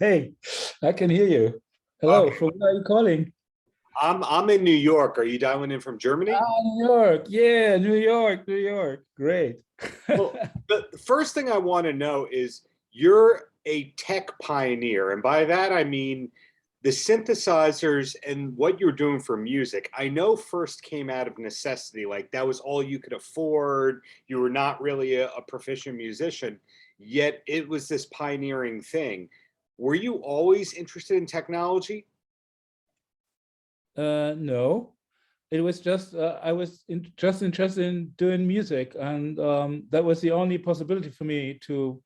Hey, I can hear you. Hello, Okay. from where are you calling? I'm in New York. Are you dialing in from Germany? New York. Yeah, New York, New York. Great. Well, the first thing I want to know is you're a tech pioneer, and by that I mean the synthesizers and what you're doing for music. I know first came out of necessity, like that was all you could afford. You were not really a proficient musician, yet it was this pioneering thing. Were you always interested in technology? No, it was just I was just interested in doing music, and that was the only possibility for me to,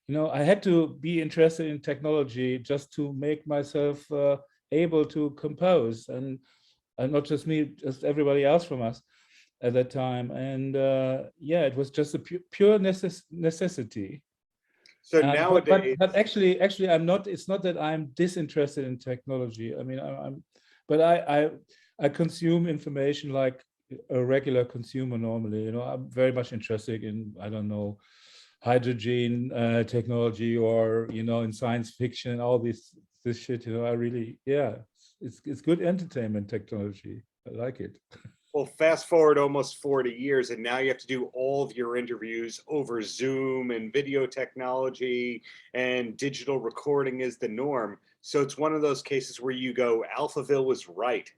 I had to be interested in technology just to make myself able to compose, and not just me, just everybody else from us at that time. And yeah, it was just a pure necessity. So But nowadays, actually, I'm not. It's not that I'm disinterested in technology. I mean, but I consume information like a regular consumer normally. I'm very much interested in, I don't know, hydrogen technology, or in science fiction and all this shit. I really, yeah, it's good entertainment technology. I like it. well, fast forward almost 40 years, and now you have to do all of your interviews over Zoom and video technology, and digital recording is the norm. So it's one of those cases where you go, Alphaville was right.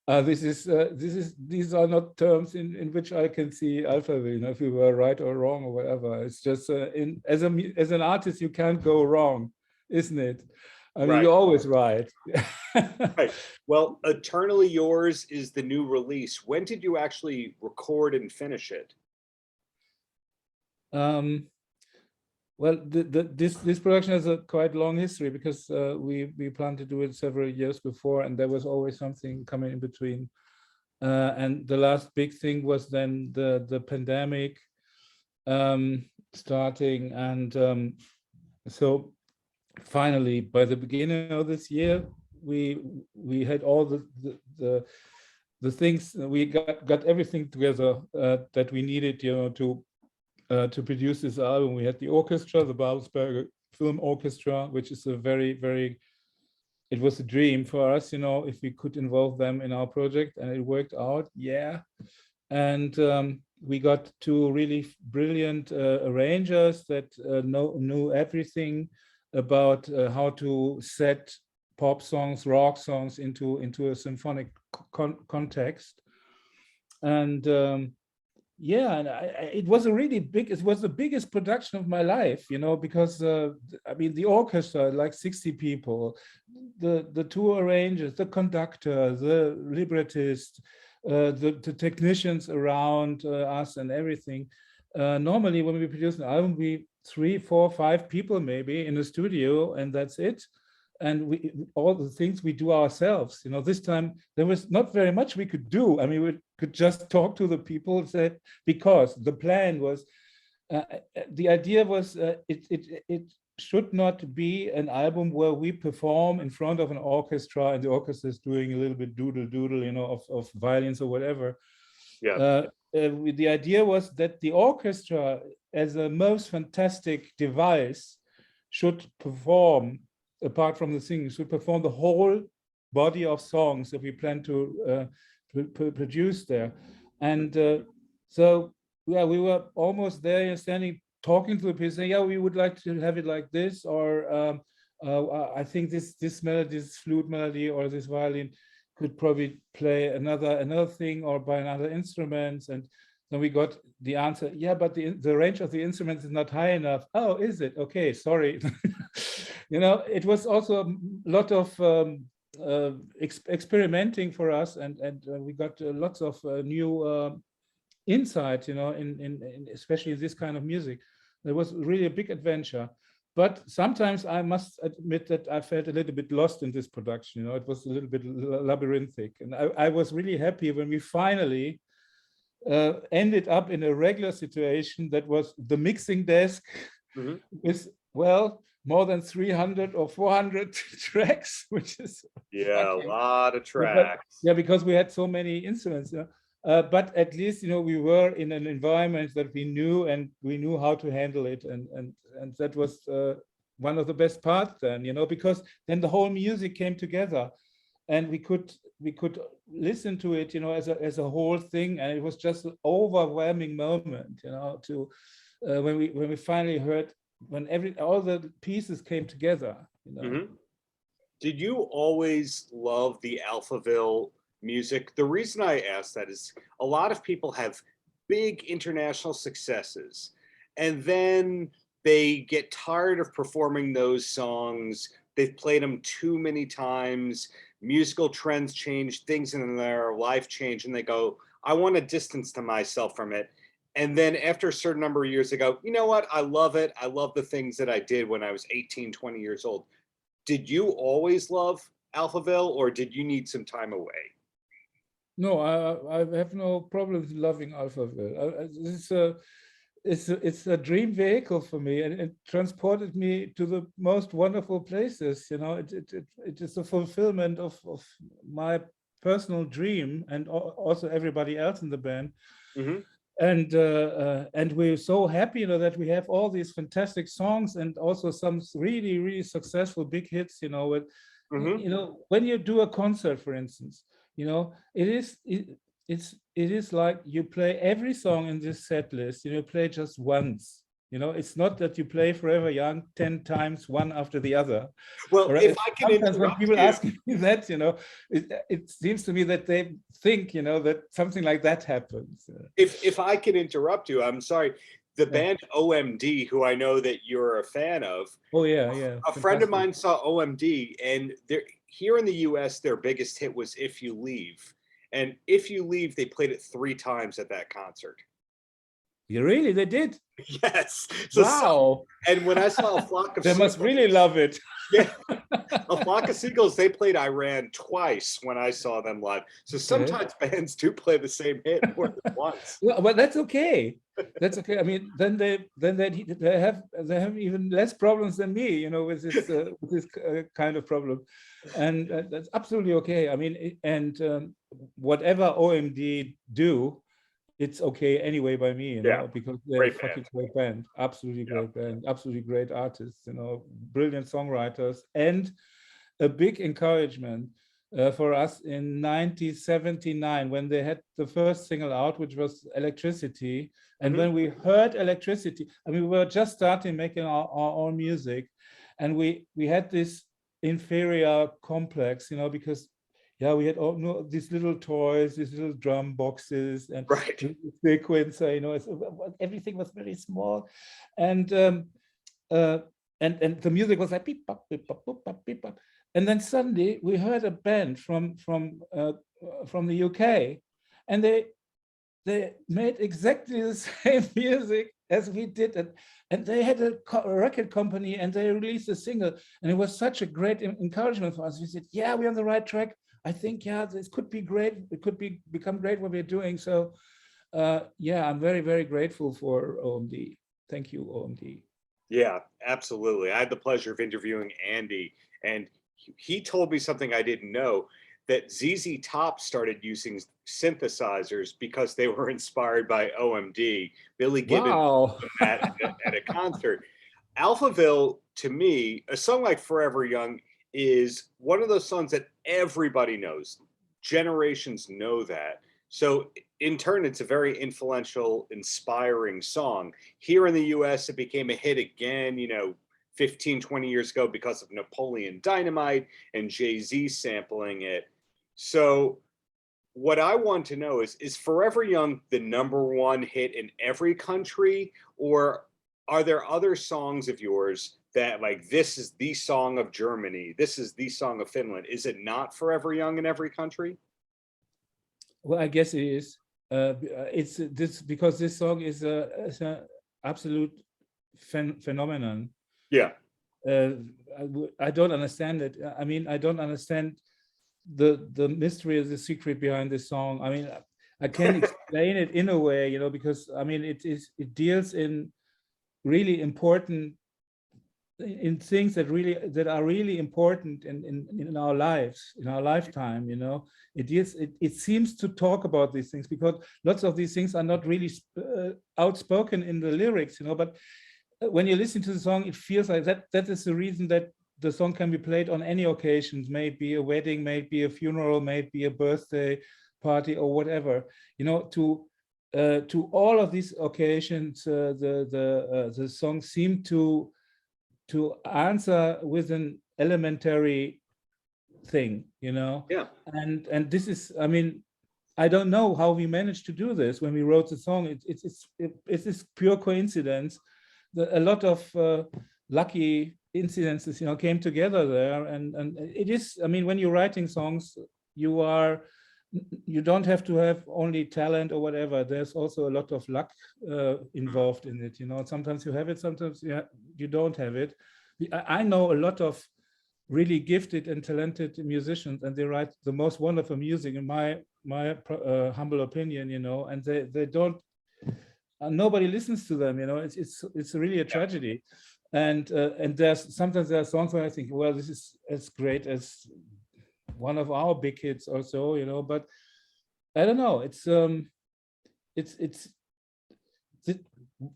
These are not terms in which I can see Alphaville, if you were right or wrong or whatever. It's just as an artist, you can't go wrong, isn't it? I mean, Right. you're always right. Right. Well, Eternally Yours is the new release. When did you actually record and finish it? Um, well, this production has a quite long history, because we planned to do it several years before, and there was always something coming in between. And the last big thing was then the pandemic starting, and so finally, by the beginning of this year, we had all the things. We got everything together that we needed, to produce this album. We had the orchestra, the Babelsberger Film Orchestra, which is a very, it was a dream for us, if we could involve them in our project, and it worked out, yeah. And we got two really brilliant arrangers that knew everything about how to set pop songs, rock songs into a symphonic context. And yeah, and it was it was the biggest production of my life, because I mean, the orchestra, like 60 people, the two arrangers, the conductor, the librettist, the technicians around us and everything. Normally, when we produce an album, we 3, 4, 5 people maybe in the studio, and that's it. And we all the things we do ourselves. This time there was not very much we could do. I mean, we could just talk to the people, because the plan was, the idea was, it should not be an album where we perform in front of an orchestra and the orchestra is doing a little bit doodle, of violins or whatever. Yeah. The idea was that the orchestra, as a most fantastic device, should perform, apart from the singing, should perform the whole body of songs that we plan to produce there. And so, yeah, we were almost there, standing, talking to the people, saying, yeah, we would like to have it like this, or I think this melody, this flute melody, or this violin could probably play another thing, or by another instrument. And then we got the answer, yeah, but the range of the instruments is not high enough. Oh, is it? Okay, sorry. It was also a lot of experimenting for us, and we got lots of new insight, in especially this kind of music. It was really a big adventure. But sometimes I must admit that I felt a little bit lost in this production. It was a little bit labyrinthic. And I was really happy when we finally ended up in a regular situation that was the mixing desk with, well, more than 300 or 400 tracks, which is Yeah, fucking, a lot of tracks. yeah, because we had so many instruments. but at least, we were in an environment that we knew, and we knew how to handle it. And that was one of the best parts then, because then the whole music came together, and we could listen to it, as a whole thing. And it was just an overwhelming moment, to when we finally heard, when all the pieces came together. Did you always love the Alphaville music? The reason I ask that is a lot of people have big international successes, and then they get tired of performing those songs. They've played them too many times. Musical trends change, things in their life change, and they go, I want to distance to myself from it. And then after a certain number of years, they go, you know what? I love it. I love the things that I did when I was 18, 20 years old. Did you always love Alphaville, or did you need some time away? No, I have no problems loving Alphaville. It's a dream vehicle for me, and it transported me to the most wonderful places. It is a fulfillment of my personal dream, and also everybody else in the band. And we're so happy, that we have all these fantastic songs, and also some really, really successful big hits. With when you do a concert, for instance, it is like you play every song in this set list, play just once. It's not that you play Forever Young 10 times, one after the other. Well, if I can interrupt when people ask me that, it seems to me that they think, that something like that happens. If I can interrupt you, I'm sorry. The band OMD, who I know that you're a fan of. Oh, yeah. A friend of mine saw OMD, and here in the US, their biggest hit was If You Leave. And If You Leave, they played it 3 times at that concert. Really? They did? Yes. Wow. And when I saw A Flock of They must really love it. Yeah. A Flock of Seagulls, they played Iran twice when I saw them live. So sometimes bands do play the same hit more than once. Well, but that's okay. That's okay. I mean, then they have even less problems than me, with this kind of problem, and that's absolutely okay. I mean, whatever OMD do, it's okay anyway by me, because they're a fucking great band, absolutely great band, absolutely great artists, brilliant songwriters, and a big encouragement for us in 1979 when they had the first single out, which was Electricity. And when we heard Electricity, I mean, we were just starting making our own music, and we had this inferior complex, because we had all these little toys, these little drum boxes, and sequencer, everything was very small, and the music was like beep bop, beep bop, boop bop, beep bop. And then suddenly we heard a band from the UK, and they made exactly the same music as we did, and they had a record company, and they released a single, and it was such a great encouragement for us. We said, yeah, we're on the right track. I think, this could be great. It could become great what we're doing. So, I'm very, very grateful for OMD. Thank you, OMD. Yeah, absolutely. I had the pleasure of interviewing Andy, and he told me something I didn't know, that ZZ Top started using synthesizers because they were inspired by OMD. Billy Gibbons at a concert. Alphaville, to me, a song like Forever Young is one of those songs that everybody knows. Generations know that. So in turn, it's a very influential, inspiring song. Here in the US, it became a hit again, 15, 20 years ago because of Napoleon Dynamite and Jay-Z sampling it. So what I want to know is Forever Young the #1 hit in every country, or are there other songs of yours that, like, this is the song of Germany, this is the song of Finland? Is it not Forever Young in every country? Well, I guess it is. It's this because this song is an absolute phenomenon. Yeah. I don't understand it. I mean, I don't understand the mystery of the secret behind this song. I mean, I can explain it in a way, because I mean, it deals in really important in things that are really important in our lives, in our lifetime. You know, it seems to talk about these things, because lots of these things are not really outspoken in the lyrics, you know, but when you listen to the song, it feels like that is the reason that the song can be played on any occasions, maybe a wedding, maybe a funeral, maybe a birthday party, or whatever, you know. To all of these occasions, the songs seem to answer with an elementary thing, you know. Yeah. And this is, I mean, I don't know how we managed to do this when we wrote the song. It's pure coincidence. A lot of lucky incidences, you know, came together there, and it is, I mean, when you're writing songs, you don't have to have only talent or whatever. There's also a lot of luck involved in it, you know. Sometimes you have it, sometimes you don't have it. I know a lot of really gifted and talented musicians, and they write the most wonderful music, in my humble opinion, you know, and they don't, nobody listens to them, you know. It's really a tragedy. And sometimes there are songs where I think, well, this is as great as one of our big hits or so, you know, but I don't know.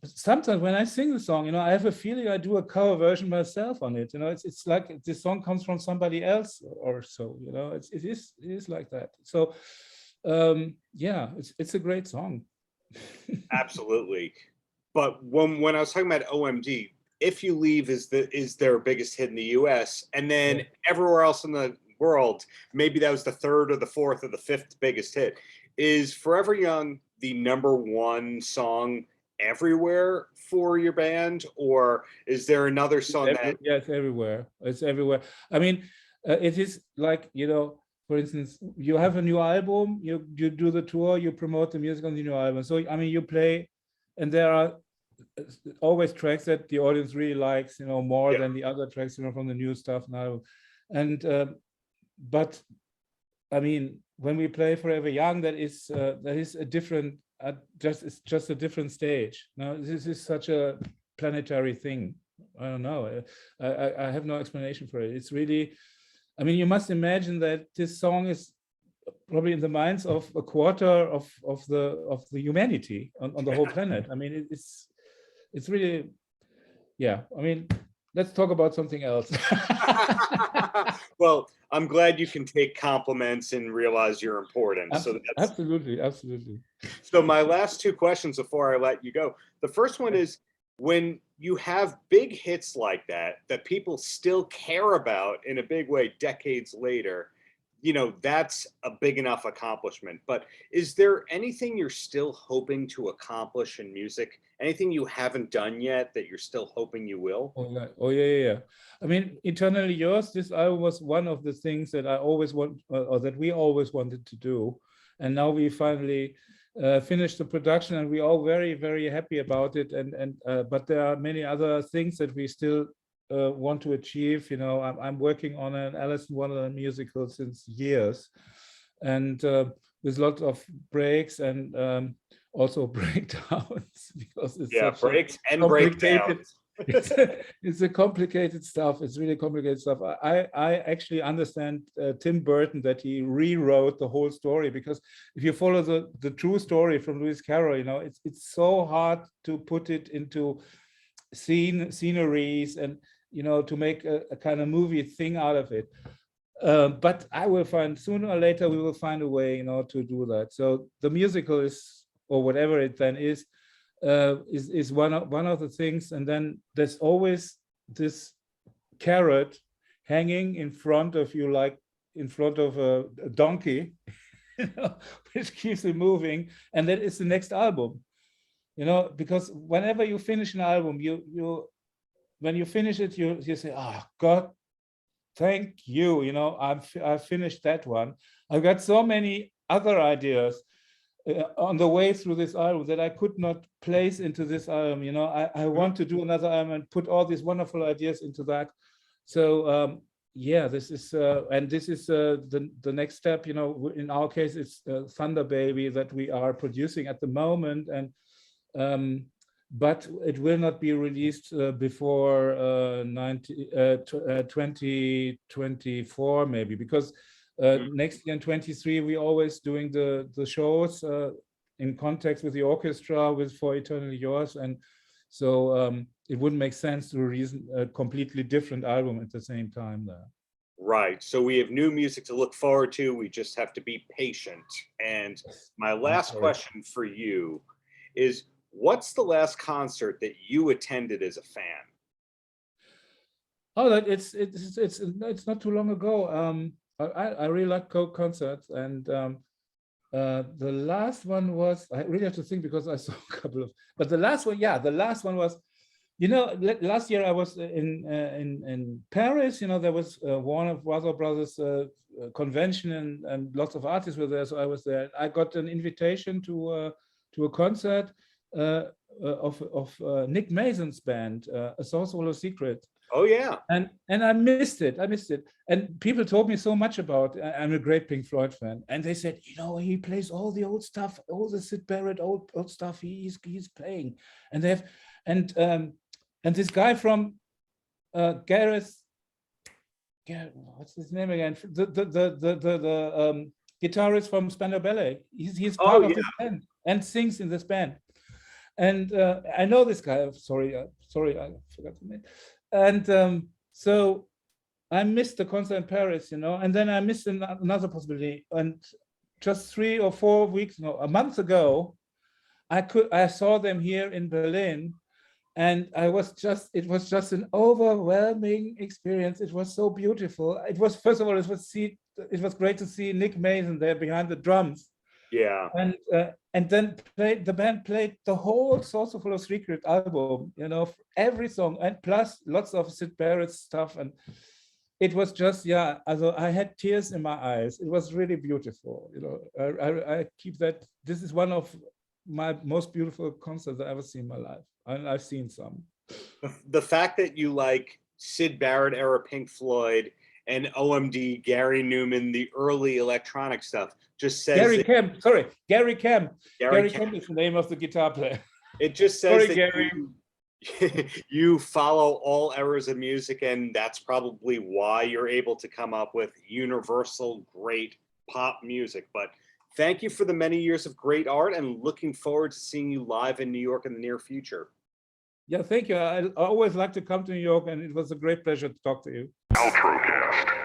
Sometimes when I sing the song, you know, I have a feeling I do a cover version myself on it, you know. It's like this song comes from somebody else or so, you know. It is like that. So yeah, it's a great song. Absolutely. But when I was talking about OMD, If You Leave is their biggest hit in the US, and then everywhere else in the world, maybe that was the third or the fourth or the fifth biggest hit. Is Forever Young the #1 song everywhere for your band, or is there another song that? Yeah, it's everywhere. It's everywhere. I mean, it is like, you know, for instance, you have a new album, you do the tour, you promote the music on the new album. So I mean, you play, and there are always tracks that the audience really likes, you know, more than the other tracks, you know, from the new stuff now. And but I mean, when we play Forever Young, that is a different, it's just a different stage. Now, this is such a planetary thing. I don't know. I have no explanation for it. It's really, I mean, you must imagine that this song is probably in the minds of a quarter of the humanity on the whole planet. I mean, it's really, yeah. I mean, let's talk about something else. Well, I'm glad you can take compliments and realize you're important. So that's absolutely. So my last two questions before I let you go. The first one is, when you have big hits like that people still care about in a big way decades later, you know, that's a big enough accomplishment. But is there anything you're still hoping to accomplish in music? Anything you haven't done yet that you're still hoping you will? Oh yeah. I mean, Eternally Yours, this album was one of the things that I always want, or that we always wanted to do. And now we finally finished the production, and we're all very, very happy about it. But there are many other things that we still want to achieve. You know, I'm working on an Alice in Wonderland musical since years, and with lots of breaks and also breakdowns, because it's breaks and breakdowns. It's a complicated stuff. It's really complicated stuff. I actually understand Tim Burton, that he rewrote the whole story, because if you follow the true story from Lewis Carroll, you know, it's so hard to put it into sceneries and, you know, to make a kind of movie thing out of it. But I will find, sooner or later, we will find a way, you know, to do that. So the musical is, or whatever it then is one of the things. And then there's always this carrot hanging in front of you, like in front of a donkey, you know, which keeps it moving. And that is the next album, you know, because whenever you finish an album, when you finish it, you say, oh God, thank you, you know, I've finished that one. I've got so many other ideas on the way through this album that I could not place into this album. You know, I want to do another album and put all these wonderful ideas into that. So yeah, this is the next step. You know, in our case, it's Thunder Baby that we are producing at the moment, and but it will not be released before 2024 maybe, because next year in 23 we always doing the shows in context with the orchestra with For Eternally Yours, and so it wouldn't make sense to release a completely different album at the same time there. Right. So we have new music to look forward to. We just have to be patient. And my last question for you is, what's the last concert that you attended as a fan? Oh, it's not too long ago. I really like concerts, and the last one was, I really have to think because I saw a couple of, but the last one was, you know, last year I was in Paris. You know, there was Warner Brothers convention, and lots of artists were there, so I was there. I got an invitation to a concert of Nick Mason's band, A Source Full of Secret. Oh yeah, and I missed it. And people told me so much about. I'm a great Pink Floyd fan, and they said, you know, he plays all the old stuff, all the Syd Barrett old stuff. He's playing, and they have, and this guy from Gareth, what's his name again? The guitarist from Spandau Ballet. He's part of this band and sings in this band. And I know this guy. Sorry, I forgot the name. And so I missed the concert in Paris, you know, and then I missed another possibility. And just 3 or 4 weeks, no, a month ago, I saw them here in Berlin, and it was just an overwhelming experience. It was so beautiful. It was, first of all, it was great to see Nick Mason there behind the drums. Yeah. And then the band played the whole Source Full of Secret album, you know, every song, and plus lots of Syd Barrett stuff. And it was just, yeah, also I had tears in my eyes. It was really beautiful. You know, I keep that. This is one of my most beautiful concerts I've ever seen in my life. And I've seen some. The fact that you like Syd Barrett era Pink Floyd and OMD, Gary Newman, the early electronic stuff, just says Gary Kemp. Sorry, Gary Kemp. Gary Kemp is the name of the guitar player. It just says Sorry, that Gary. you follow all eras of music, and that's probably why you're able to come up with universal great pop music. But thank you for the many years of great art, and looking forward to seeing you live in New York in the near future. Yeah, thank you. I always like to come to New York, and it was a great pleasure to talk to you. Paltrocast.